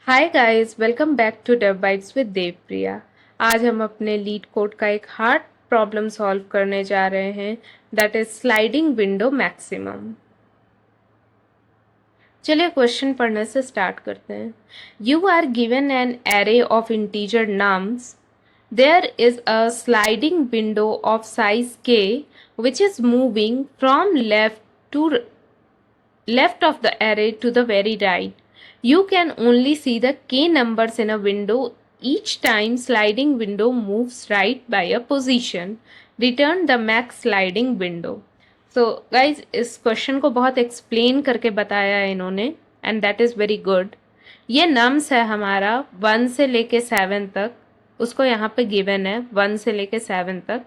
Hi guys, welcome back to Dev Bytes with Devpriya. आज हम अपने लीड कोड का एक हार्ड प्रॉब्लम सॉल्व करने जा रहे हैं, that is sliding window maximum. चलिए क्वेश्चन पढ़ने से स्टार्ट करते हैं। You are given an array of integer nums. There is a sliding window of size k which is moving from left of the array to the very right. You can only see the k numbers in a window each time sliding window moves right by a position. Return the max sliding window. So guys, इस question को बहुत explain करके बताया है इन्होंने and that is very good. ये nums है हमारा 1 से लेके 7 तक, उसको यहाँ पे गिवन है 1 से लेके 7 तक।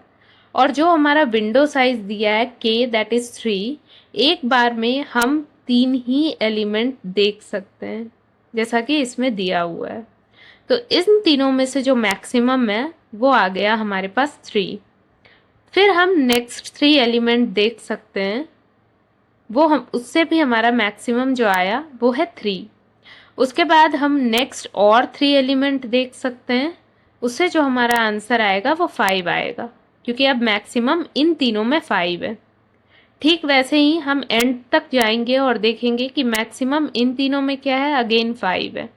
और जो हमारा विंडो साइज दिया है k दैट इज 3, एक बार में हम 3 ही एलिमेंट देख सकते हैं जैसा कि इसमें दिया हुआ है। तो इन तीनों में से जो मैक्सिमम है वो आ गया हमारे पास 3। फिर हम नेक्स्ट 3 एलिमेंट देख सकते हैं, वो हम उससे भी हमारा मैक्सिमम जो आया वो है 3। उसके बाद हम नेक्स्ट और 3 एलिमेंट देख सकते हैं, उससे जो हमारा आंसर आएगा वो 5 आएगा, क्योंकि अब मैक्सिमम इन तीनों में 5 है। ठीक वैसे ही हम एंड तक जाएंगे और देखेंगे कि मैक्सिमम इन तीनों में क्या है, अगेन 5 है।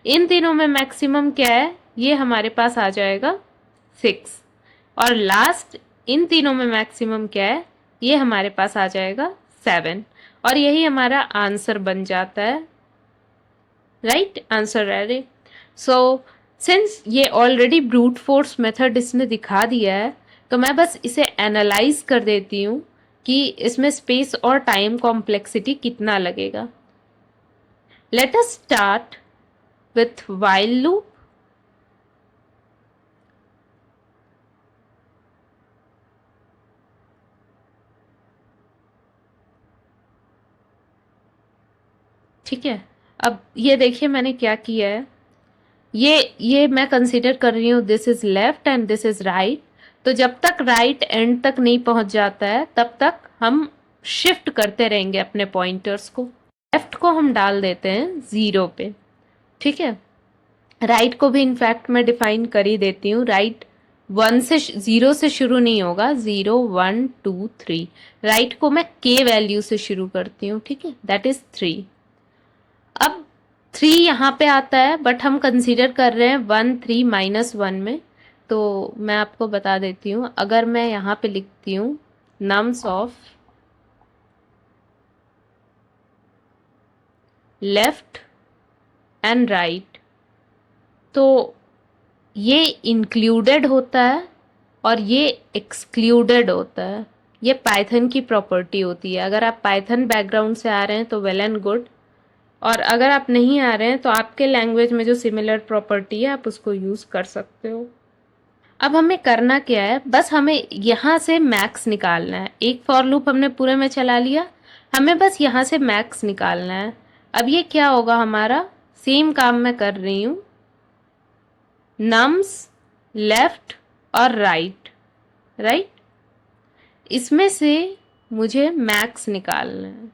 इन तीनों में मैक्सिमम क्या है, ये हमारे पास आ जाएगा 6। और लास्ट इन तीनों में मैक्सिमम क्या है, ये हमारे पास आ जाएगा 7। और यही हमारा आंसर बन जाता है, right answer ready. So since ये ऑलरेडी ब्रूट फोर्स मेथड इसने दिखा दिया है, तो मैं बस इसे एनालाइज कर देती हूँ कि इसमें स्पेस और टाइम कॉम्प्लेक्सिटी कितना लगेगा। Let us start with while loop. ठीक है, अब ये देखिए मैंने क्या किया है। ये मैं कंसीडर कर रही हूँ this is left and this is right. तो जब तक राइट एंड तक नहीं पहुंच जाता है तब तक हम शिफ्ट करते रहेंगे अपने पॉइंटर्स को। लेफ्ट को हम डाल देते हैं 0 पे, ठीक है। राइट को भी इनफैक्ट मैं डिफाइन कर ही देती हूँ। राइट 0 से शुरू नहीं होगा, 0 1 2 3। राइट को मैं k वैल्यू से शुरू करती हूँ, ठीक है, दैट इज 3। अब 3 यहाँ पे आता है, बट हम कंसीडर कर रहे हैं 1 3 -1 में। तो मैं आपको बता देती हूँ, अगर मैं यहाँ पे लिखती हूँ nums of left and right, तो ये इंक्लूडेड होता है और ये एक्सक्लूडेड होता है। ये पाइथन की प्रॉपर्टी होती है। अगर आप पाइथन बैकग्राउंड से आ रहे हैं तो वेल एंड गुड, और अगर आप नहीं आ रहे हैं तो आपके लैंग्वेज में जो सिमिलर प्रॉपर्टी है आप उसको यूज़ कर सकते हो। अब हमें करना क्या है, बस हमें यहाँ से मैक्स निकालना है। एक फॉर लूप हमने पूरे में चला लिया, हमें बस यहाँ से मैक्स निकालना है। अब ये क्या होगा, हमारा सेम काम मैं कर रही हूँ, नम्स लेफ्ट और राइट, राइट, इसमें से मुझे मैक्स निकालना है,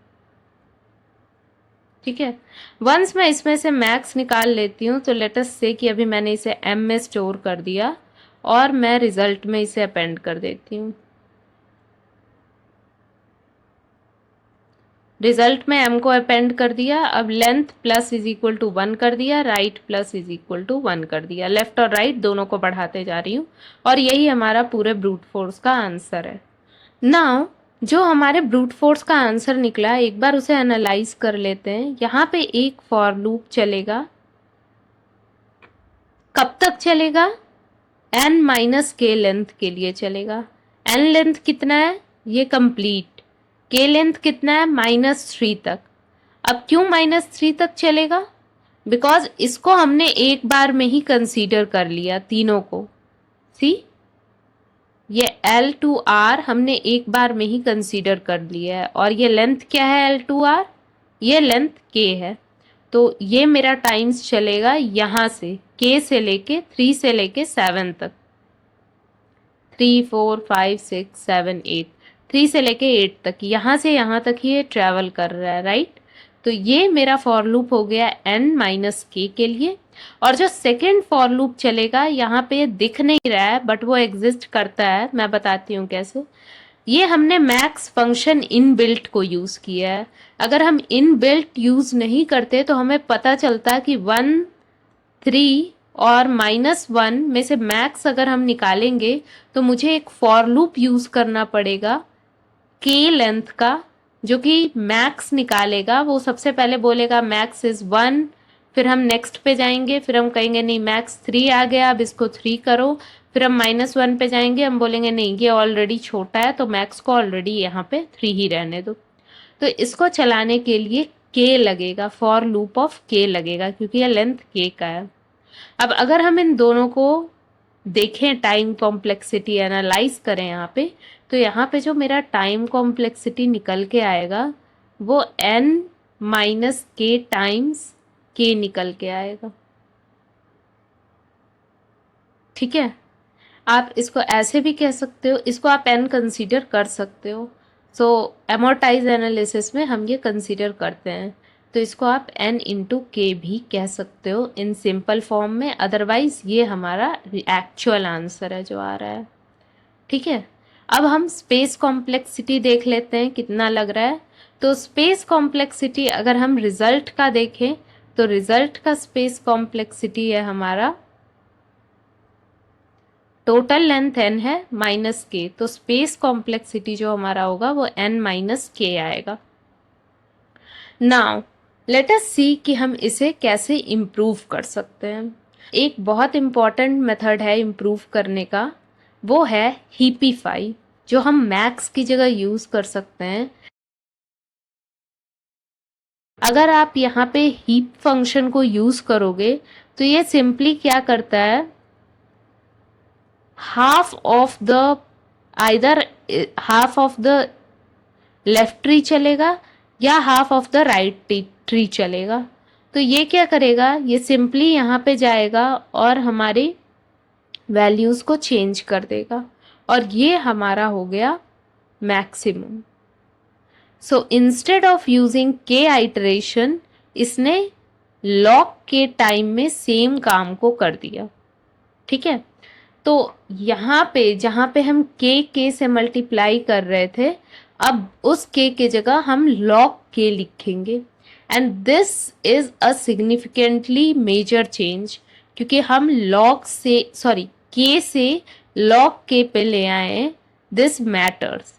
ठीक है। वंस मैं इसमें से मैक्स निकाल लेती हूँ तो लेट अस से कि अभी मैंने इसे m में स्टोर कर दिया और मैं रिजल्ट में इसे अपेंड कर देती हूँ। रिजल्ट में m को अपेंड कर दिया। अब length plus is equal to 1 कर दिया, right plus is equal to 1 कर दिया। लेफ्ट और राइट दोनों को बढ़ाते जा रही हूँ और यही हमारा पूरे ब्रूट फोर्स का आंसर है। नाउ जो हमारे ब्रूट फोर्स का आंसर निकला, एक बार उसे एनालाइज कर लेते हैं। यहाँ पे एक फॉर लूप चलेगा, कब तक चलेगा, n-k लेंथ के लिए चलेगा। n लेंथ कितना है, ये कंप्लीट। k लेंथ कितना है, -3 तक। अब क्यों -3 तक चलेगा, बिकॉज इसको हमने एक बार में ही कंसीडर कर लिया तीनों को। सी, ये L2R हमने एक बार में ही कंसीडर कर लिया है, और ये लेंथ क्या है L2R, ये लेंथ k है। तो ये मेरा टाइम्स चलेगा यहाँ से k से लेके 3 से लेके 7 तक, 3 4 5 6 7 8, 3 से लेके 8 तक, यहाँ से यहाँ तक ही ये ट्रैवल कर रहा है, राइट। तो ये मेरा फॉर लूप हो गया n माइनस के लिए। और जो सेकेंड फॉर लूप चलेगा, यहाँ पे दिख नहीं रहा है बट वो एग्जिस्ट करता है, मैं बताती हूँ कैसे। ये हमने मैक्स फंक्शन इन बिल्ट को यूज किया है। अगर हम इन बिल्ट यूज नहीं करते तो हमें पता चलता कि 1, 3 और -1 में से मैक्स अगर हम निकालेंगे तो मुझे एक फॉर लूप यूज करना पड़ेगा के लेंथ का, जो कि मैक्स निकालेगा। वो सबसे पहले बोलेगा मैक्स इज 1, फिर हम नेक्स्ट पे जाएंगे, फिर हम कहेंगे नहीं मैक्स 3 आ गया, अब इसको 3 करो, फिर हम -1 पे जाएंगे, हम बोलेंगे नहीं ये ऑलरेडी छोटा है तो मैक्स को ऑलरेडी यहाँ पे 3 ही रहने दो। तो इसको चलाने के लिए के लगेगा, फॉर लूप ऑफ के लगेगा, क्योंकि यह लेंथ के का है। अब अगर हम इन दोनों को देखें, टाइम कॉम्प्लेक्सिटी एनालाइज करें यहाँ पे, तो यहाँ पे जो मेरा टाइम कॉम्प्लेक्सिटी निकल के आएगा वो n माइनस के टाइम्स के निकल के आएगा। ठीक है, आप इसको ऐसे भी कह सकते हो, इसको आप n कंसीडर कर सकते हो। सो एमोर्टाइज एनालिसिस में हम ये कंसीडर करते हैं, तो इसको आप n इंटू के भी कह सकते हो इन सिंपल फॉर्म में। अदरवाइज ये हमारा एक्चुअल आंसर है जो आ रहा है। ठीक है, अब हम स्पेस कॉम्प्लेक्सिटी देख लेते हैं कितना लग रहा है। तो स्पेस कॉम्प्लेक्सिटी अगर हम रिजल्ट का देखें तो रिजल्ट का स्पेस कॉम्प्लेक्सिटी है हमारा, टोटल लेंथ n है माइनस के, तो स्पेस कॉम्प्लेक्सिटी जो हमारा होगा वो n माइनस के आएगा। नाउ लेट अस सी कि हम इसे कैसे इम्प्रूव कर सकते हैं। एक बहुत इम्पॉर्टेंट मेथड है इम्प्रूव करने का, वो है हीपीफाई, जो हम मैक्स की जगह यूज कर सकते हैं। अगर आप यहाँ पे हीप फंक्शन को यूज करोगे तो ये सिंपली क्या करता है, half of the either half of the left tree चलेगा या half of the right tree चलेगा। तो ये क्या करेगा, ये सिंपली यहाँ पे जाएगा और हमारी वैल्यूज को चेंज कर देगा, और ये हमारा हो गया maximum. So instead of using के आइटरेशन, इसने लॉग के टाइम में सेम काम को कर दिया। ठीक है, तो यहाँ पे जहाँ पे हम के से मल्टीप्लाई कर रहे थे, अब उस के जगह हम लॉग के लिखेंगे, and this is a significantly major change, क्योंकि हम लॉग से के से लॉग के पे ले आए, दिस मैटर्स।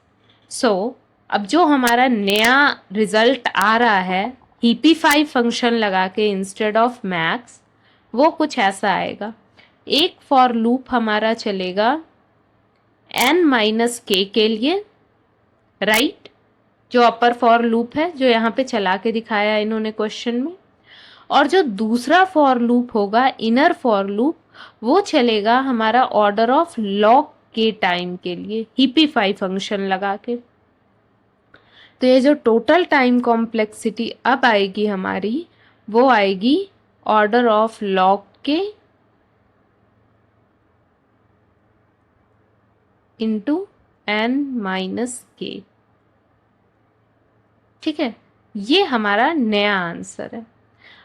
सो अब जो हमारा नया रिजल्ट आ रहा है हीपीफाई फंक्शन लगा के इंस्टेड ऑफ मैक्स, वो कुछ ऐसा आएगा। एक फॉर लूप हमारा चलेगा n माइनस के लिए, राइट, जो अपर फॉर लूप है जो यहाँ पे चला के दिखाया है इन्होंने क्वेश्चन में। और जो दूसरा फॉर लूप होगा इनर फॉर लूप, वो चलेगा हमारा ऑर्डर ऑफ लॉग के टाइम के लिए हीपीफाई फंक्शन लगा के। तो ये जो टोटल टाइम कॉम्प्लेक्सिटी अब आएगी हमारी, वो आएगी ऑर्डर ऑफ लॉग के इंटू n माइनस के। ठीक है, ये हमारा नया आंसर है।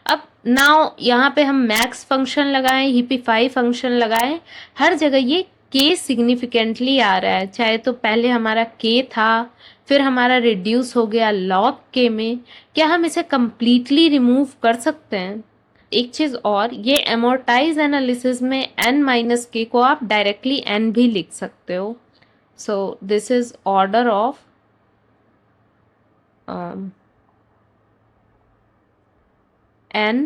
अब नाउ यहाँ पे हम मैक्स फंक्शन लगाएं, हीपीफाई फंक्शन लगाएं, हर जगह ये के सिग्निफिकेंटली आ रहा है। चाहे तो पहले हमारा के था, फिर हमारा रिड्यूस हो गया लॉग के में। क्या हम इसे कंप्लीटली रिमूव कर सकते हैं? एक चीज और, ये एमोर्टाइज एनालिसिस में n माइनस के को आप डायरेक्टली n भी लिख सकते हो। सो this is order of n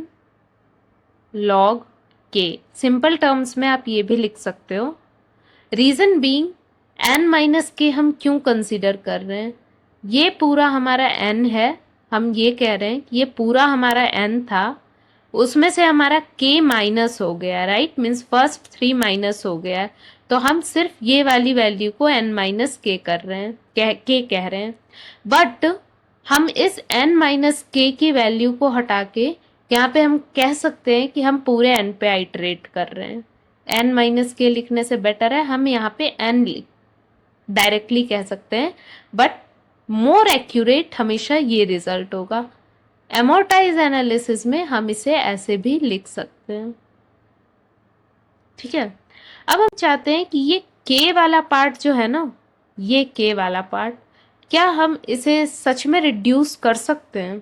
log k। Simple terms में आप ये भी लिख सकते हो। रीजन बीइंग n माइनस के हम क्यों कंसिडर कर रहे हैं, ये पूरा हमारा n है, हम ये कह रहे हैं कि ये पूरा हमारा n था, उसमें से हमारा k माइनस हो गया, राइट, मीन्स फर्स्ट 3 माइनस हो गया, तो हम सिर्फ ये वाली वैल्यू को n माइनस के कर रहे हैं, कह रहे हैं। बट हम इस n माइनस के की वैल्यू को हटा के यहाँ पे हम कह सकते हैं कि हम पूरे n पे आइटरेट कर रहे हैं। n माइनस के लिखने से बेटर है हम यहाँ पे n डायरेक्टली कह सकते हैं, बट मोर एक्यूरेट हमेशा ये रिजल्ट होगा। एमोर्टाइज एनालिसिस में हम इसे ऐसे भी लिख सकते हैं। ठीक है, अब हम चाहते हैं कि ये के वाला पार्ट जो है ना, ये के वाला पार्ट, क्या हम इसे सच में रिड्यूस कर सकते हैं?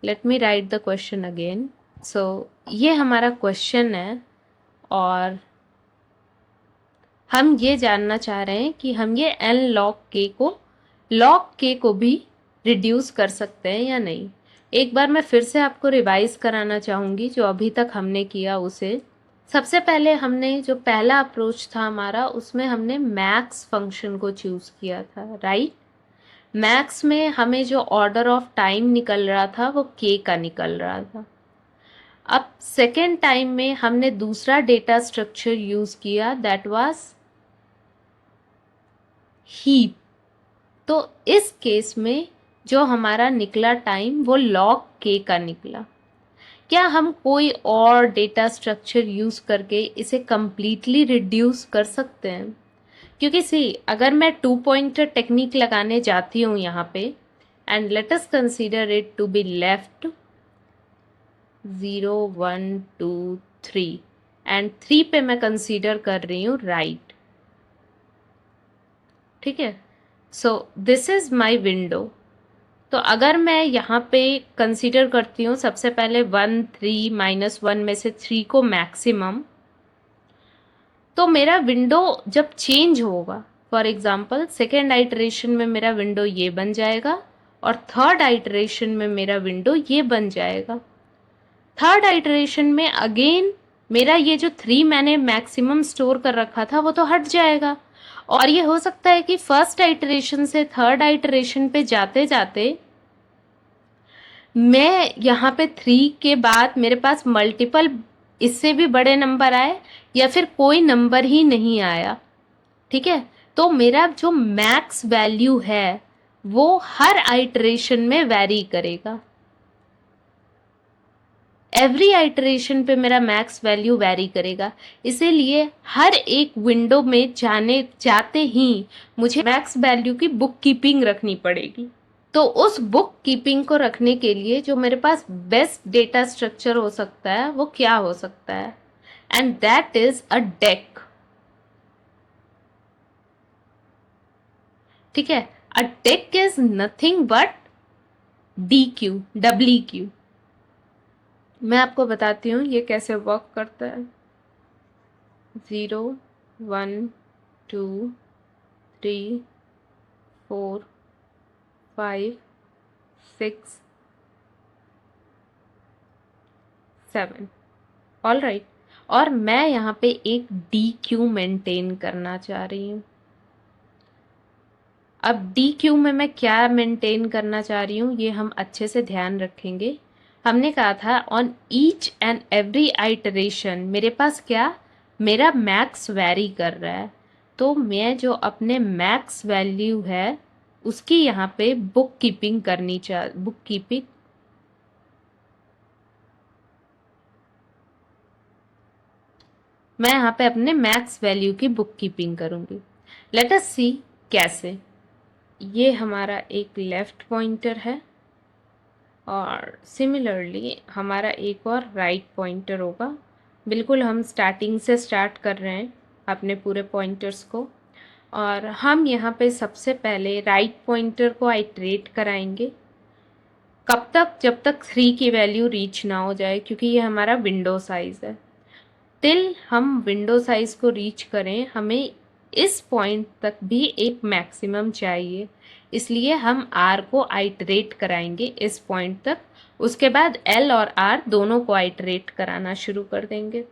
Let me write the question again. So ये हमारा क्वेश्चन है और हम ये जानना चाह रहे हैं कि हम ये एन लॉग के को भी रिड्यूस कर सकते हैं या नहीं। एक बार मैं फिर से आपको रिवाइज कराना चाहूँगी जो अभी तक हमने किया उसे। सबसे पहले हमने जो पहला अप्रोच था हमारा, उसमें हमने मैक्स फंक्शन को चूज़ किया था, राइट। मैक्स में हमें जो ऑर्डर ऑफ टाइम निकल रहा था वो के का निकल रहा था। अब सेकेंड टाइम में हमने दूसरा डेटा स्ट्रक्चर यूज़ किया, दैट वाज हीप। तो इस केस में जो हमारा निकला टाइम वो लॉग के का निकला। क्या हम कोई और डेटा स्ट्रक्चर यूज़ करके इसे कंप्लीटली रिड्यूस कर सकते हैं? क्योंकि सी, अगर मैं 2 पॉइंटर टेक्निक लगाने जाती हूँ यहाँ पे, and let us consider it to be left 0 1 2 3 and 3 पे मैं कंसीडर कर रही हूँ राइट। ठीक है, so this is my window. तो अगर मैं यहाँ पे कंसीडर करती हूँ सबसे पहले 1 3 -1 में से 3 को मैक्सिमम, तो मेरा विंडो जब चेंज होगा, फॉर एग्जाम्पल सेकेंड आइटरेशन में मेरा विंडो ये बन जाएगा और थर्ड आइटरेशन में मेरा विंडो ये बन जाएगा। थर्ड आइटरेशन में अगेन मेरा ये जो 3 मैंने मैक्सिमम स्टोर कर रखा था वो तो हट जाएगा, और ये हो सकता है कि फर्स्ट आइटरेशन से थर्ड आइटरेशन पे जाते जाते मैं यहाँ पे 3 के बाद मेरे पास मल्टीपल इससे भी बड़े नंबर आए या फिर कोई नंबर ही नहीं आया। ठीक है, तो मेरा जो मैक्स वैल्यू है वो हर आइटरेशन में वेरी करेगा। एवरी आइटरेशन पे मेरा मैक्स वैल्यू वेरी करेगा, इसीलिए हर एक विंडो में जाते ही मुझे मैक्स वैल्यू की बुक कीपिंग रखनी पड़ेगी। तो उस बुक कीपिंग को रखने के लिए जो मेरे पास बेस्ट डेटा स्ट्रक्चर हो सकता है वो क्या हो सकता है, and that is a deck. ठीक है, अ deck is nothing but W. मैं आपको बताती हूँ ये कैसे वर्क करता है। 0 1 2 3 4 5 6 7, ऑल राइट। और मैं यहाँ पे एक डी क्यू मेंटेन करना चाह रही हूँ। अब डी क्यू में मैं क्या मेंटेन करना चाह रही हूँ ये हम अच्छे से ध्यान रखेंगे। हमने कहा था on each and every iteration मेरे पास क्या, मेरा मैक्स वैरी कर रहा है। तो मैं जो अपने मैक्स वैल्यू है उसकी यहाँ पे बुक कीपिंग मैं यहाँ पे अपने मैक्स वैल्यू की बुक कीपिंग करूँगी। लेट अस सी कैसे। ये हमारा एक लेफ्ट पॉइंटर है और सिमिलरली हमारा एक और राइट पॉइंटर होगा। बिल्कुल हम स्टार्टिंग से स्टार्ट कर रहे हैं अपने पूरे पॉइंटर्स को, और हम यहाँ पे सबसे पहले राइट पॉइंटर को आइटरेट कराएंगे। कब तक, जब तक 3 की वैल्यू रीच ना हो जाए, क्योंकि ये हमारा विंडो साइज है। टिल हम विंडो साइज को रीच करें हमें इस पॉइंट तक भी एक मैक्सिमम चाहिए, इसलिए हम R को आइटरेट कराएंगे इस पॉइंट तक। उसके बाद L और R दोनों को आइटरेट कराना शुरू कर देंगे।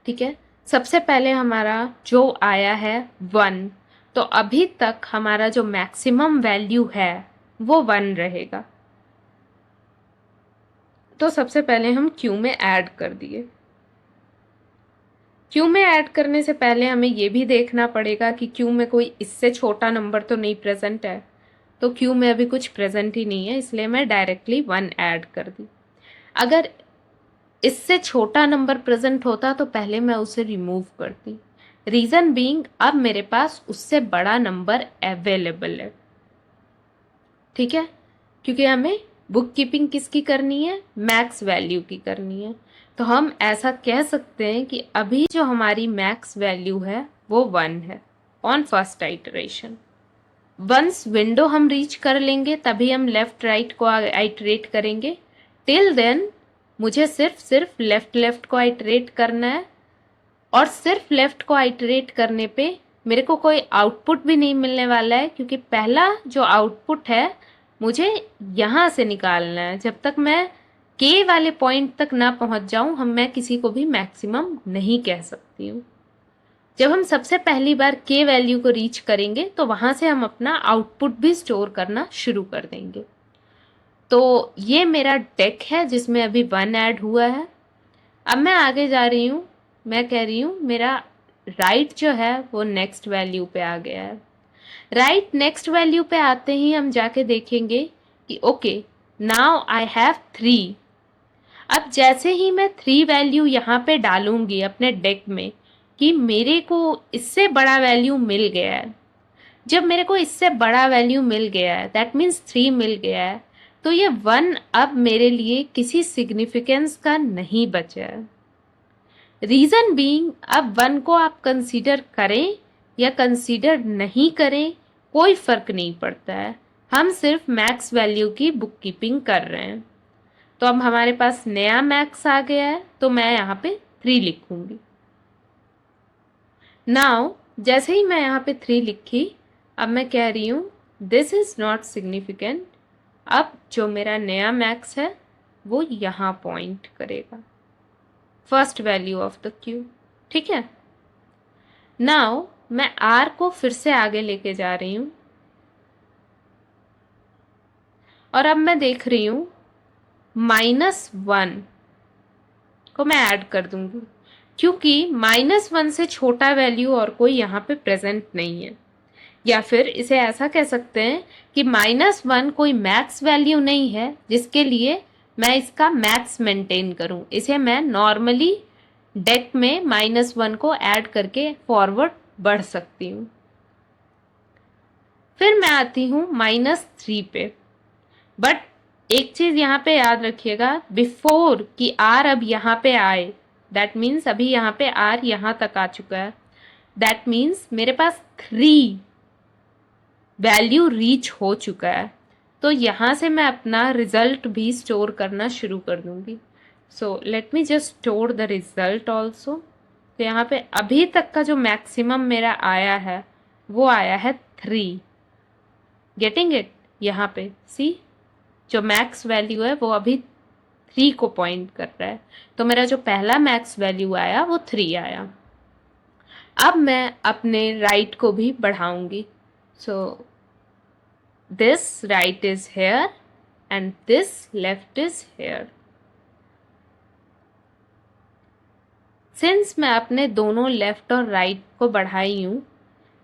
ठीक है, सबसे पहले हमारा जो आया है 1, तो अभी तक हमारा जो मैक्सिमम वैल्यू है वो 1 रहेगा। तो सबसे पहले हम क्यू में ऐड कर दिए। क्यू में ऐड करने से पहले हमें ये भी देखना पड़ेगा कि क्यू में कोई इससे छोटा नंबर तो नहीं प्रेजेंट है। तो क्यू में अभी कुछ प्रेजेंट ही नहीं है, इसलिए मैं डायरेक्टली 1 ऐड कर दी। अगर इससे छोटा नंबर प्रेजेंट होता तो पहले मैं उसे रिमूव करती। रीज़न बीइंग अब मेरे पास उससे बड़ा नंबर अवेलेबल है। ठीक है, क्योंकि हमें बुक कीपिंग किसकी करनी है, मैक्स वैल्यू की करनी है। तो हम ऐसा कह सकते हैं कि अभी जो हमारी मैक्स वैल्यू है वो 1 है on first iteration. Once window हम रीच कर लेंगे तभी हम लेफ्ट राइट को आइटरेट करेंगे। टिल देन मुझे सिर्फ लेफ्ट को आइटरेट करना है, और सिर्फ लेफ्ट को आइटरेट करने पे मेरे को कोई आउटपुट भी नहीं मिलने वाला है, क्योंकि पहला जो आउटपुट है मुझे यहाँ से निकालना है। जब तक मैं के वाले पॉइंट तक ना पहुँच जाऊँ मैं किसी को भी मैक्सिमम नहीं कह सकती हूँ। जब हम सबसे पहली बार के वैल्यू को रीच करेंगे तो वहाँ से हम अपना आउटपुट भी स्टोर करना शुरू कर देंगे। तो ये मेरा डेक है जिसमें अभी 1 ऐड हुआ है। अब मैं आगे जा रही हूँ, मैं कह रही हूँ मेरा राइट जो है वो नेक्स्ट वैल्यू पे आ गया है। राइट नेक्स्ट वैल्यू पे आते ही हम जाके देखेंगे कि ओके नाउ आई हैव 3। अब जैसे ही मैं 3 वैल्यू यहाँ पे डालूंगी अपने डेक में कि मेरे को इससे बड़ा वैल्यू मिल गया है, जब मेरे को इससे बड़ा वैल्यू मिल गया है दैट मीन्स 3 मिल गया है, तो ये 1 अब मेरे लिए किसी सिग्निफिकेंस का नहीं बचा है। रीज़न बीइंग अब 1 को आप कंसीडर करें या कंसीडर नहीं करें कोई फ़र्क नहीं पड़ता है, हम सिर्फ मैक्स वैल्यू की बुक कीपिंग कर रहे हैं। तो अब हमारे पास नया मैक्स आ गया है तो मैं यहाँ पे 3 लिखूंगी। नाउ जैसे ही मैं यहाँ पे 3 लिखी, अब मैं कह रही हूँ दिस इज़ नॉट सिग्निफिकेंट। अब जो मेरा नया मैक्स है वो यहाँ पॉइंट करेगा, first value of the Q. ठीक है, नाउ मैं R को फिर से आगे लेके जा रही हूँ और अब मैं देख रही हूँ -1 को मैं ऐड कर दूंगी, क्योंकि -1 से छोटा वैल्यू और कोई यहाँ पे प्रेजेंट नहीं है। या फिर इसे ऐसा कह सकते हैं कि -1 कोई मैक्स वैल्यू नहीं है जिसके लिए मैं इसका मैक्स मेंटेन करूं। इसे मैं नॉर्मली डेक में -1 को ऐड करके फॉरवर्ड बढ़ सकती हूँ। फिर मैं आती हूँ -3 पे, बट एक चीज यहाँ पे याद रखिएगा, बिफोर कि R अब यहाँ पे आए, दैट मीन्स अभी यहाँ पे R यहाँ तक आ चुका है, दैट मीन्स मेरे पास 3 वैल्यू रीच हो चुका है। तो यहाँ से मैं अपना रिजल्ट भी स्टोर करना शुरू कर दूंगी। So let me just store the result also. तो यहाँ पे अभी तक का जो मैक्सिमम मेरा आया है वो आया है 3। Getting it? यहाँ पे सी जो मैक्स वैल्यू है वो अभी 3 को पॉइंट कर रहा है। तो मेरा जो पहला मैक्स वैल्यू आया वो 3 आया। अब मैं अपने राइट को भी बढ़ाऊंगी। So this right is here and this left is here. Since मैं अपने दोनों लेफ्ट और राइट को बढ़ाई हूँ,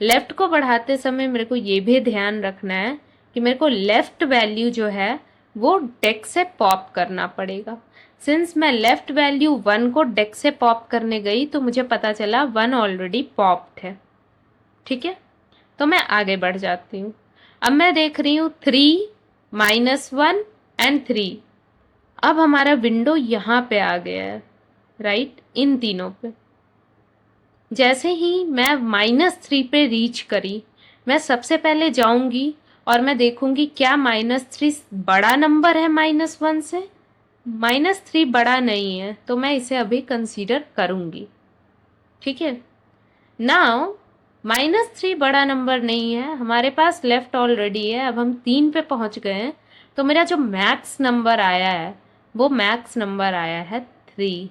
लेफ्ट को बढ़ाते समय मेरे को ये भी ध्यान रखना है कि मेरे को लेफ्ट वैल्यू जो है वो डेक से पॉप करना पड़ेगा। सिंस मैं लेफ्ट वैल्यू 1 को डेक से पॉप करने गई तो मुझे पता चला 1 ऑलरेडी पॉप्ड है। ठीक है, तो मैं आगे बढ़ जाती हूँ। अब मैं देख रही हूँ 3, -1 एंड 3। अब हमारा विंडो यहाँ पे आ गया है, राइट, इन तीनों पे। जैसे ही मैं -3 पे रीच करी, मैं सबसे पहले जाऊंगी और मैं देखूंगी क्या -3 बड़ा नंबर है -1 से। -3 बड़ा नहीं है तो मैं इसे अभी कंसीडर करूंगी। ठीक है, नाउ -3 बड़ा नंबर नहीं है, हमारे पास लेफ्ट ऑलरेडी है। अब हम 3 पे पहुंच गए हैं तो मेरा जो मैक्स नंबर आया है वो मैक्स नंबर आया है 3।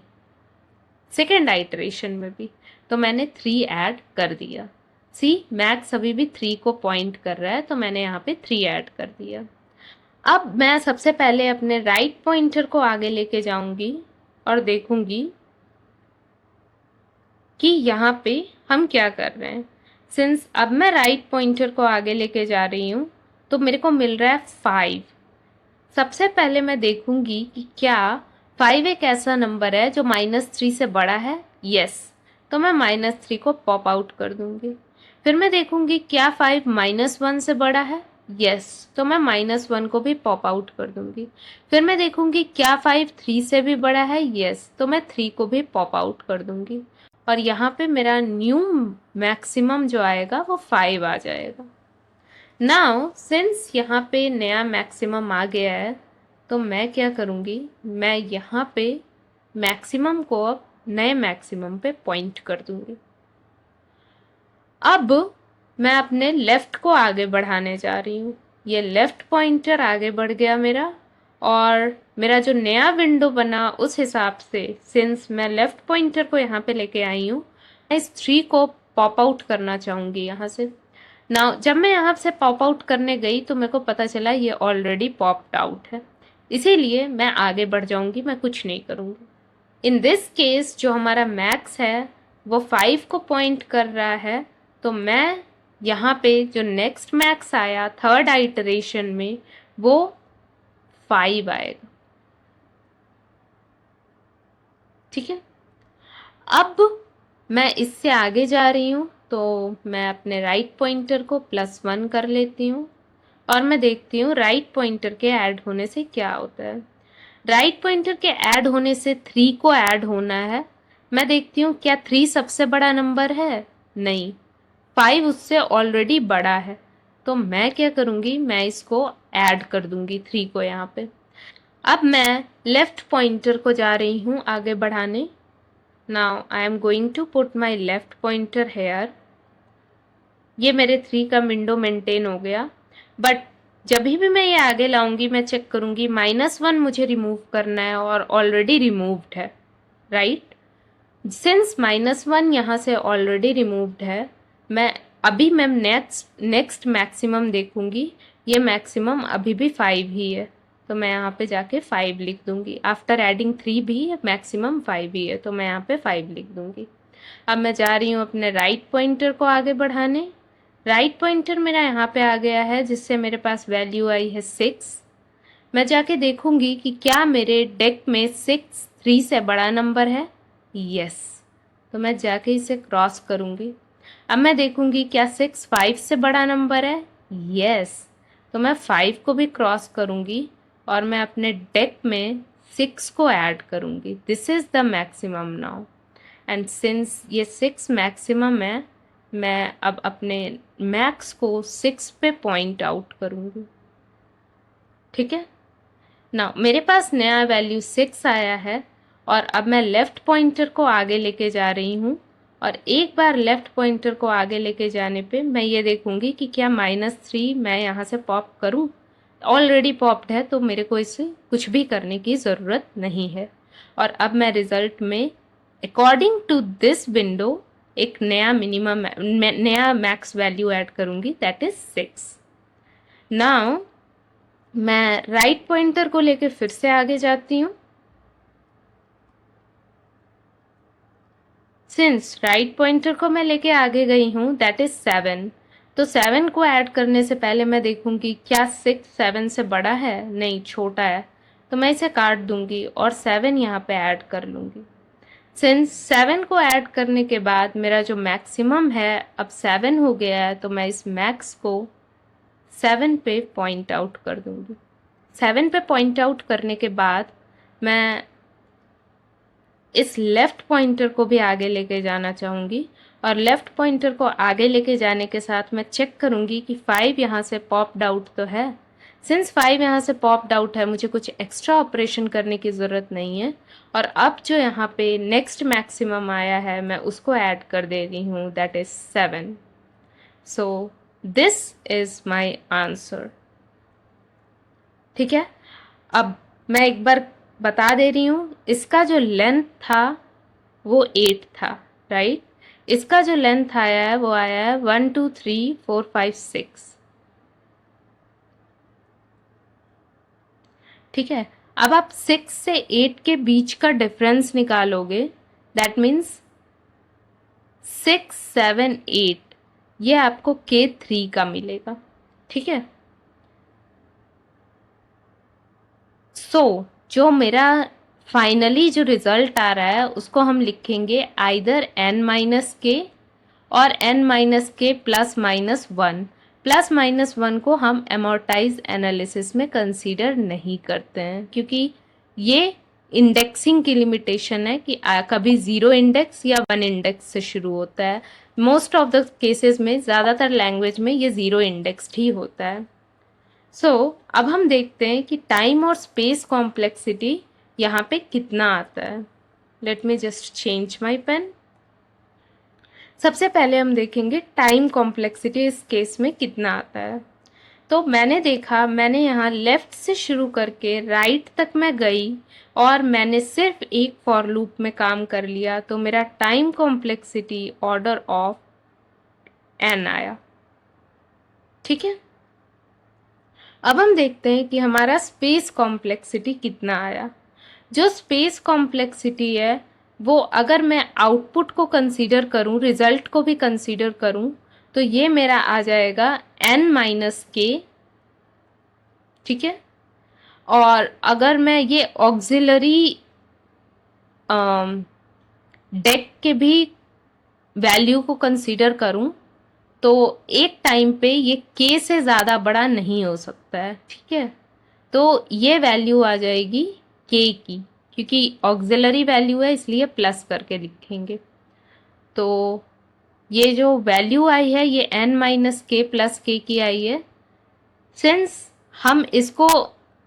सेकेंड आइटरेशन में भी तो मैंने 3 ऐड कर दिया। सी मैक्स अभी भी 3 को पॉइंट कर रहा है तो मैंने यहाँ पे 3 ऐड कर दिया। अब मैं सबसे पहले अपने राइट पॉइंटर को आगे लेके जाऊंगी और देखूंगी कि यहाँ पे हम क्या कर रहे हैं। सिंस अब मैं राइट पॉइंटर को आगे लेके जा रही हूँ तो मेरे को मिल रहा है 5। सबसे पहले मैं देखूंगी कि क्या 5 एक ऐसा नंबर है जो -3 से बड़ा है। यस, तो मैं -3 को पॉप आउट कर दूंगी। फिर मैं देखूंगी क्या 5 -1 से बड़ा है। यस, तो मैं -1 को भी पॉप आउट कर दूंगी। फिर मैं देखूंगी क्या 5 3 से भी बड़ा है, यस, तो मैं 3 को भी पॉप आउट कर दूंगी और यहाँ पे मेरा न्यू मैक्सिमम जो आएगा वो 5 आ जाएगा। नाउ सिंस यहाँ पे नया मैक्सिमम आ गया है तो मैं क्या करूँगी, मैं यहाँ पे मैक्सिमम को अब नए मैक्सिमम पे पॉइंट कर दूंगी। अब मैं अपने लेफ्ट को आगे बढ़ाने जा रही हूँ। ये लेफ्ट पॉइंटर आगे बढ़ गया मेरा और मेरा जो नया विंडो बना उस हिसाब से सिंस मैं लेफ्ट पॉइंटर को यहाँ पे लेके आई हूँ, मैं इस 3 को पॉप आउट करना चाहूँगी यहाँ से। ना जब मैं यहाँ से पॉप आउट करने गई तो मेरे को पता चला ये ऑलरेडी पॉप्ड आउट है, इसीलिए मैं आगे बढ़ जाऊँगी, मैं कुछ नहीं करूँगी। इन दिस केस जो हमारा मैक्स है वो 5 को पॉइंट कर रहा है, तो मैं यहाँ पे जो नेक्स्ट मैक्स आया थर्ड आइटरेशन में वो 5 आएगा। ठीक है, अब मैं इससे आगे जा रही हूँ तो मैं अपने राइट पॉइंटर को +1 कर लेती हूँ और मैं देखती हूँ राइट पॉइंटर के ऐड होने से क्या होता है। राइट पॉइंटर के ऐड होने से 3 को ऐड होना है। मैं देखती हूँ क्या 3 सबसे बड़ा नंबर है, नहीं, 5 उससे ऑलरेडी बड़ा है, तो मैं क्या करूँगी, मैं इसको ऐड कर दूंगी 3 को यहाँ पे। अब मैं लेफ्ट पॉइंटर को जा रही हूँ आगे बढ़ाने। Now I am going to put my left pointer here. ये मेरे 3 का विंडो मेंटेन हो गया, बट जब भी मैं ये आगे लाऊंगी मैं चेक करूंगी -1 मुझे रिमूव करना है और ऑलरेडी रिमूव्ड है, राइट। सिंस -1 यहाँ से ऑलरेडी रिमूव्ड है, मैं नेक्स्ट मैक्सिमम देखूंगी, ये मैक्सिमम अभी भी 5 ही है, तो मैं यहाँ पे जाके 5 लिख दूंगी। आफ्टर एडिंग 3 भी मैक्सिमम 5 ही है, तो मैं यहाँ पे 5 लिख दूंगी। अब मैं जा रही हूँ अपने राइट पॉइंटर को आगे बढ़ाने। राइट पॉइंटर मेरा यहाँ पे आ गया है जिससे मेरे पास वैल्यू आई है 6। मैं जाके देखूंगी कि क्या मेरे डेक में 6 3 से बड़ा नंबर है, यस, तो मैं जाके इसे क्रॉस करूंगी। अब मैं देखूंगी क्या 6 5 से बड़ा नंबर है, यस, तो मैं 5 को भी क्रॉस करूंगी और मैं अपने डेक में 6 को ऐड करूंगी। This is the maximum now, and since ये 6 मैक्सिमम है, मैं अब अपने मैक्स को 6 पे पॉइंट आउट करूंगी। ठीक है, ना मेरे पास नया वैल्यू 6 आया है और अब मैं लेफ्ट पॉइंटर को आगे लेके जा रही हूँ और एक बार लेफ्ट पॉइंटर को आगे लेके जाने पे मैं ये देखूंगी कि क्या -3 मैं यहाँ से पॉप करूँ। ऑलरेडी पॉप्ड है तो मेरे को इसे कुछ भी करने की ज़रूरत नहीं है। और अब मैं रिजल्ट में अकॉर्डिंग टू दिस विंडो एक नया मैक्स वैल्यू ऐड करूंगी, दैट इज 6। नाउ मैं राइट पॉइंटर को लेकर फिर से आगे जाती हूँ। सिंस राइट पॉइंटर को मैं लेके आगे गई हूँ, दैट इज 7, तो 7 को ऐड करने से पहले मैं देखूंगी क्या 6 7 से बड़ा है, नहीं, छोटा है, तो मैं इसे काट दूंगी और 7 यहाँ पे ऐड कर लूंगी। सिंस 7 को ऐड करने के बाद मेरा जो मैक्सिमम है अब 7 हो गया है, तो मैं इस मैक्स को 7 पे पॉइंट आउट कर दूंगी। 7 पे पॉइंट आउट करने के बाद मैं इस लेफ्ट पॉइंटर को भी आगे लेके जाना चाहूँगी और लेफ्ट पॉइंटर को आगे लेके जाने के साथ मैं चेक करूँगी कि 5 यहाँ से पॉप्ड आउट तो है। सिंस 5 यहाँ से पॉप्ड आउट है, मुझे कुछ एक्स्ट्रा ऑपरेशन करने की ज़रूरत नहीं है और अब जो यहाँ पे नेक्स्ट मैक्सिमम आया है मैं उसको ऐड कर दे रही हूँ, that is 7। So this is my answer. ठीक है, अब मैं एक बार बता दे रही हूँ, इसका जो लेंथ था वो 8 था, राइट। इसका जो लेंथ आया है वो आया है 1 2 3 4 5 6। ठीक है, अब आप 6 से 8 के बीच का डिफरेंस निकालोगे, दैट मीन्स 6 7 8, ये आपको K3 का मिलेगा। ठीक है, जो मेरा फाइनली जो रिजल्ट आ रहा है उसको हम लिखेंगे आइदर n - k और n - k +-1 +-1 को हम एमोर्टाइज एनालिसिस में कंसीडर नहीं करते हैं, क्योंकि ये इंडेक्सिंग की लिमिटेशन है कि कभी 0 इंडेक्स या 1 इंडेक्स से शुरू होता है। मोस्ट ऑफ द केसेस में, ज़्यादातर लैंग्वेज में ये 0 इंडेक्स्ड ही होता है। अब हम देखते हैं कि टाइम और स्पेस कॉम्प्लेक्सिटी यहाँ पे कितना आता है। Let me just change my pen. सबसे पहले हम देखेंगे टाइम कॉम्प्लेक्सिटी इस केस में कितना आता है। तो मैंने यहाँ लेफ्ट से शुरू करके राइट तक मैं गई और मैंने सिर्फ एक फॉर लूप में काम कर लिया, तो मेरा time complexity order of n आया। ठीक है, अब हम देखते हैं कि हमारा स्पेस कॉम्प्लेक्सिटी कितना आया। जो स्पेस कॉम्प्लेक्सिटी है वो, अगर मैं आउटपुट को कंसीडर करूं, रिजल्ट को भी कंसीडर करूं, तो ये मेरा आ जाएगा n-k। ठीक है, और अगर मैं ये ऑक्सिलरी डेक के भी वैल्यू को कंसीडर करूं, तो एक टाइम पे ये k से ज़्यादा बड़ा नहीं हो सकता है। ठीक है, तो ये वैल्यू आ जाएगी k की, क्योंकि ऑक्सिलरी वैल्यू है इसलिए प्लस करके लिखेंगे। तो ये जो वैल्यू आई है ये n-k + k की आई है। सिंस हम इसको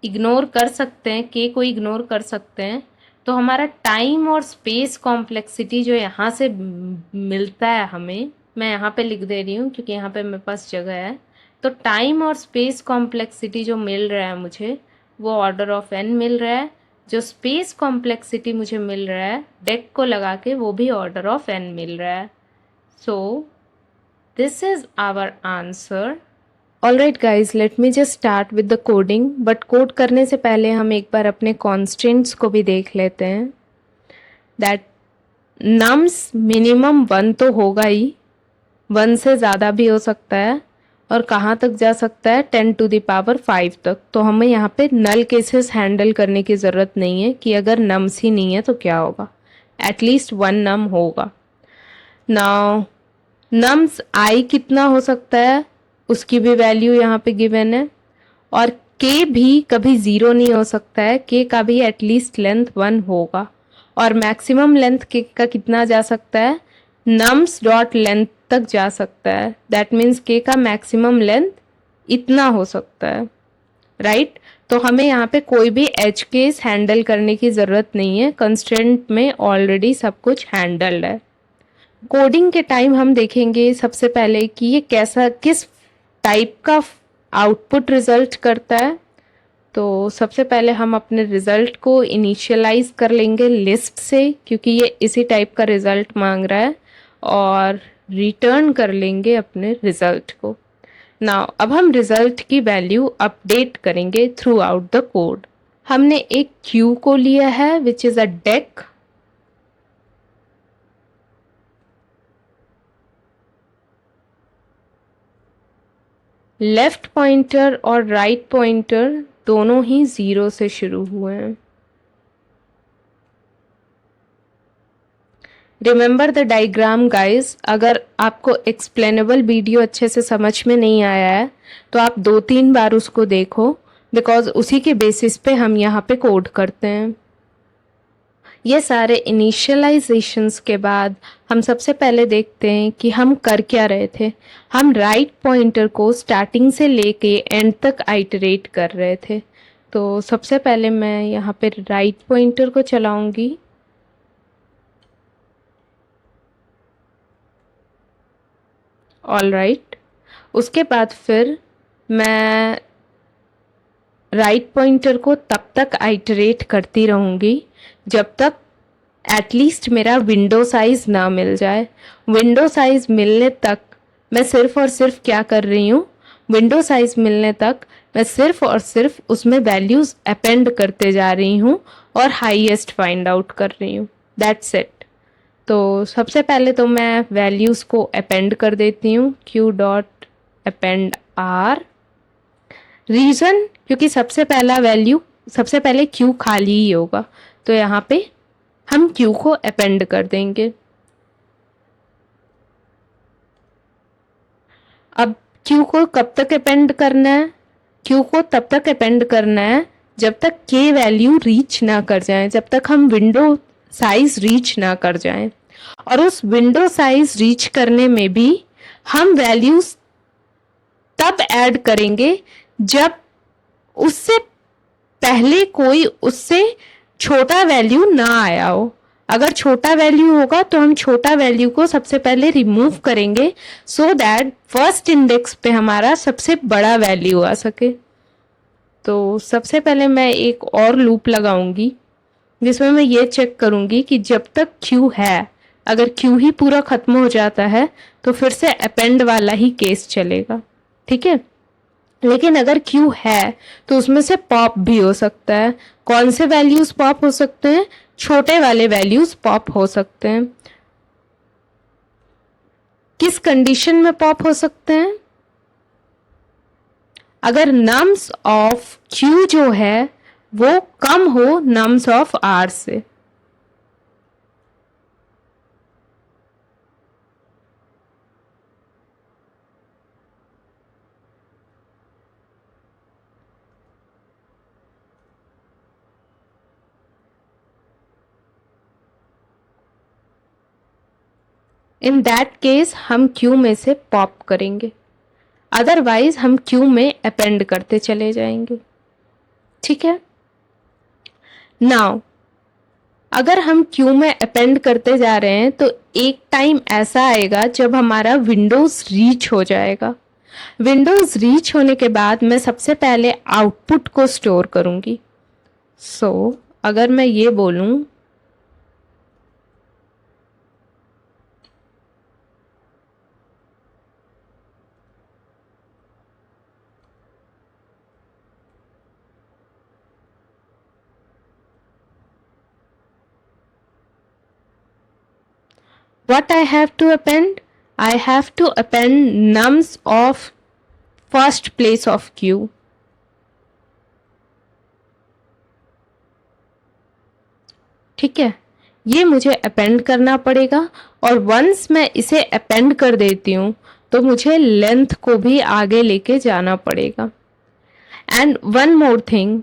इग्नोर कर सकते हैं, k को इग्नोर कर सकते हैं, तो हमारा टाइम और स्पेस कॉम्प्लेक्सिटी जो यहाँ से मिलता है हमें, मैं यहाँ पे लिख दे रही हूँ क्योंकि यहाँ पे मेरे पास जगह है। तो टाइम और स्पेस कॉम्प्लेक्सिटी जो मिल रहा है मुझे, वो ऑर्डर ऑफ n मिल रहा है। जो स्पेस कॉम्प्लेक्सिटी मुझे मिल रहा है डेक को लगा के, वो भी ऑर्डर ऑफ n मिल रहा है। So this is our answer. Alright guys, let me just start with the coding. But code करने से पहले हम एक बार अपने कॉन्स्टेंट्स को भी देख लेते हैं। दैट नम्स मिनिमम 1 तो होगा ही, 1 से ज़्यादा भी हो सकता है, और कहाँ तक जा सकता है 10⁵ तक। तो हमें यहाँ पे नल केसेस हैंडल करने की ज़रूरत नहीं है कि अगर नम्स ही नहीं है तो क्या होगा, एटलीस्ट 1 नम होगा। नाउ नम्स आई कितना हो सकता है उसकी भी वैल्यू यहाँ पे गिवन है, और k भी कभी 0 नहीं हो सकता है, k का भी एटलीस्ट लेंथ 1 होगा। और मैक्सिमम लेंथ k का कितना जा सकता है, नम्स डॉट लेंथ तक जा सकता है। दैट मीन्स k का मैक्सिमम लेंथ इतना हो सकता है, राइट। तो हमें यहाँ पे कोई भी एज केस हैंडल करने की ज़रूरत नहीं है, कंस्ट्रेंट में ऑलरेडी सब कुछ हैंडल्ड है। कोडिंग के टाइम हम देखेंगे सबसे पहले कि ये किस टाइप का आउटपुट रिजल्ट करता है। तो सबसे पहले हम अपने रिजल्ट को इनिशियलाइज कर लेंगे लिस्ट से, क्योंकि ये इसी टाइप का रिजल्ट मांग रहा है, और रिटर्न कर लेंगे अपने रिजल्ट को। नाउ अब हम रिजल्ट की वैल्यू अपडेट करेंगे थ्रू आउट द कोड। हमने एक क्यू को लिया है which is a deck. Left pointer और राइट पॉइंटर दोनों ही 0 से शुरू हुए हैं। Remember the diagram guys. अगर आपको एक्सप्लेनेबल वीडियो अच्छे से समझ में नहीं आया है तो आप 2-3 बार उसको देखो, बिकॉज उसी के बेसिस पे हम यहाँ पे कोड करते हैं। ये सारे इनिशियलाइजेशंस के बाद हम सबसे पहले देखते हैं कि हम कर क्या रहे थे। हम राइट पॉइंटर को स्टार्टिंग से लेके एंड तक आइटरेट कर रहे थे। तो सबसे पहले मैं यहाँ पे राइट पॉइंटर को चलाऊंगी, ऑल राइट। उसके बाद फिर मैं राइट पॉइंटर को तब तक आइटरेट करती रहूँगी जब तक एटलीस्ट मेरा विंडो साइज ना मिल जाए। विंडो साइज मिलने तक मैं सिर्फ और सिर्फ क्या कर रही हूँ, विंडो साइज मिलने तक मैं सिर्फ और सिर्फ उसमें वैल्यूज़ अपेंड करते जा रही हूँ और हाईएस्ट फाइंड आउट कर रही हूँ। That's it. तो सबसे पहले तो मैं वैल्यूज़ को अपेंड कर देती हूँ, q dot append r. Reason, क्योंकि सबसे पहले क्यू खाली ही होगा, तो यहाँ पे हम क्यू को अपेंड कर देंगे। अब क्यू को कब तक अपेंड करना है? क्यू को तब तक अपेंड करना है जब तक के वैल्यू रीच ना कर जाए, जब तक हम विंडो साइज रीच ना कर जाएं। और उस विंडो साइज रीच करने में भी हम वैल्यूज तब ऐड करेंगे जब उससे पहले कोई उससे छोटा वैल्यू ना आया हो। अगर छोटा वैल्यू होगा तो हम छोटा वैल्यू को सबसे पहले रिमूव करेंगे सो दैट फर्स्ट इंडेक्स पे हमारा सबसे बड़ा वैल्यू आ सके। तो सबसे पहले मैं एक और लूप लगाऊंगी जिसमें मैं ये चेक करूंगी कि जब तक क्यू है, अगर क्यू ही पूरा खत्म हो जाता है तो फिर से अपेंड वाला ही केस चलेगा, ठीक है। लेकिन अगर क्यू है तो उसमें से पॉप भी हो सकता है। कौन से वैल्यूज पॉप हो सकते हैं? छोटे वाले वैल्यूज पॉप हो सकते हैं। किस कंडीशन में पॉप हो सकते हैं? अगर नम्स ऑफ क्यू जो है वो कम हो नम्स ऑफ आर से। इन दैट केस हम क्यू में से पॉप करेंगे, अदरवाइज हम क्यू में अपेंड करते चले जाएंगे, ठीक है। नाउ अगर हम क्यू में अपेंड करते जा रहे हैं तो एक टाइम ऐसा आएगा जब हमारा विंडोज रीच हो जाएगा। विंडोज रीच होने के बाद मैं सबसे पहले आउटपुट को स्टोर करूंगी। सो अगर मैं ये बोलूं what I have to append? I have to append nums of first place of queue. ठीक है, ये मुझे अपेंड करना पड़ेगा और वंस मैं इसे अपेंड कर देती हूँ तो मुझे लेंथ को भी आगे लेके जाना पड़ेगा। एंड वन मोर थिंग,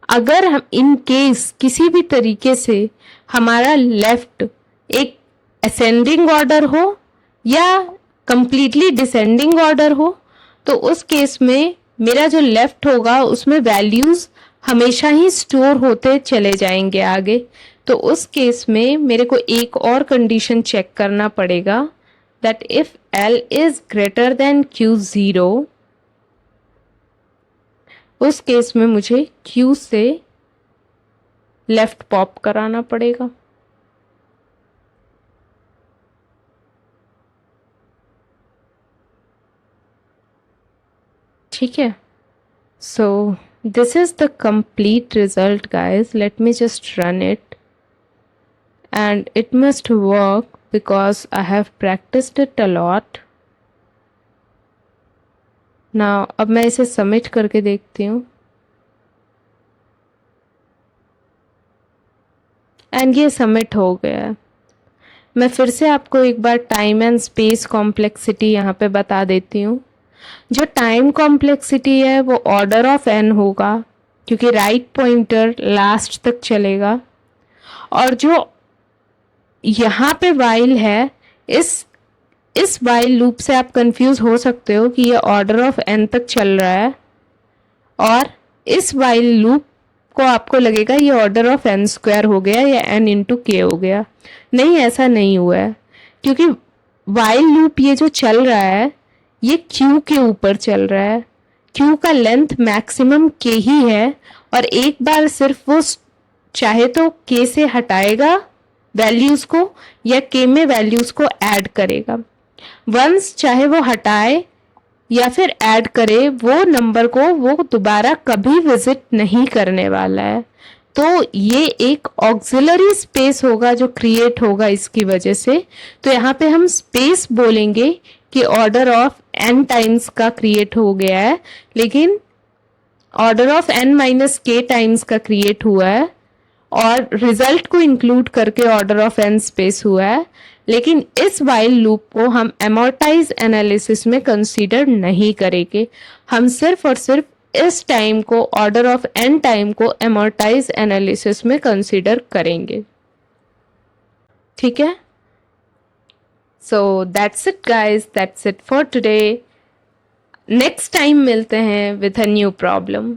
अगर हम इन केस किसी भी तरीके से हमारा लेफ्ट एक असेंडिंग ऑर्डर हो या कंप्लीटली डिसेंडिंग ऑर्डर हो तो उस केस में मेरा जो लेफ्ट होगा उसमें वैल्यूज हमेशा ही स्टोर होते चले जाएंगे आगे। तो उस केस में मेरे को एक और कंडीशन चेक करना पड़ेगा that if L is greater than Q0, उस केस में मुझे Q से लेफ्ट पॉप कराना पड़ेगा। ठीक है, so this is the complete result guys. Let me just run it and it must work because I have practiced it a lot. Now अब मैं इसे सबमिट करके देखती हूँ एंड ये सबमिट हो गया है। मैं फिर से आपको एक बार टाइम एंड स्पेस कॉम्प्लेक्सिटी यहाँ पे बता देती हूँ। जो टाइम कॉम्प्लेक्सिटी है वो ऑर्डर ऑफ n होगा क्योंकि राइट पॉइंटर लास्ट तक चलेगा। और जो यहाँ पे वाइल है, इस वाइल लूप से आप कंफ्यूज हो सकते हो कि ये ऑर्डर ऑफ n तक चल रहा है और इस वाइल लूप को आपको लगेगा ये ऑर्डर ऑफ n स्क्वायर हो गया या n इंटू k हो गया। नहीं, ऐसा नहीं हुआ है क्योंकि वाइल लूप ये जो चल रहा है ये Q के ऊपर चल रहा है। Q का लेंथ मैक्सिमम K ही है और एक बार सिर्फ वो चाहे तो K से हटाएगा वैल्यूज को या K में वैल्यूज को ऐड करेगा। वंस चाहे वो हटाए या फिर ऐड करे, वो नंबर को वो दोबारा कभी विजिट नहीं करने वाला है। तो ये एक ऑक्सिलरी स्पेस होगा जो क्रिएट होगा इसकी वजह से। तो यहाँ पे हम स्पेस बोलेंगे कि ऑर्डर ऑफ n टाइम्स का क्रिएट हो गया है, लेकिन order of n minus k times का क्रिएट हुआ है और रिजल्ट को इंक्लूड करके ऑर्डर ऑफ n स्पेस हुआ है। लेकिन इस वाइल लूप को हम amortize एनालिसिस में कंसीडर नहीं करेंगे। हम सिर्फ और सिर्फ इस टाइम को, ऑर्डर ऑफ n टाइम को amortize एनालिसिस में कंसीडर करेंगे। ठीक है, so that's it guys, that's it for today. Next time मिलते हैं विथ अ न्यू प्रॉब्लम।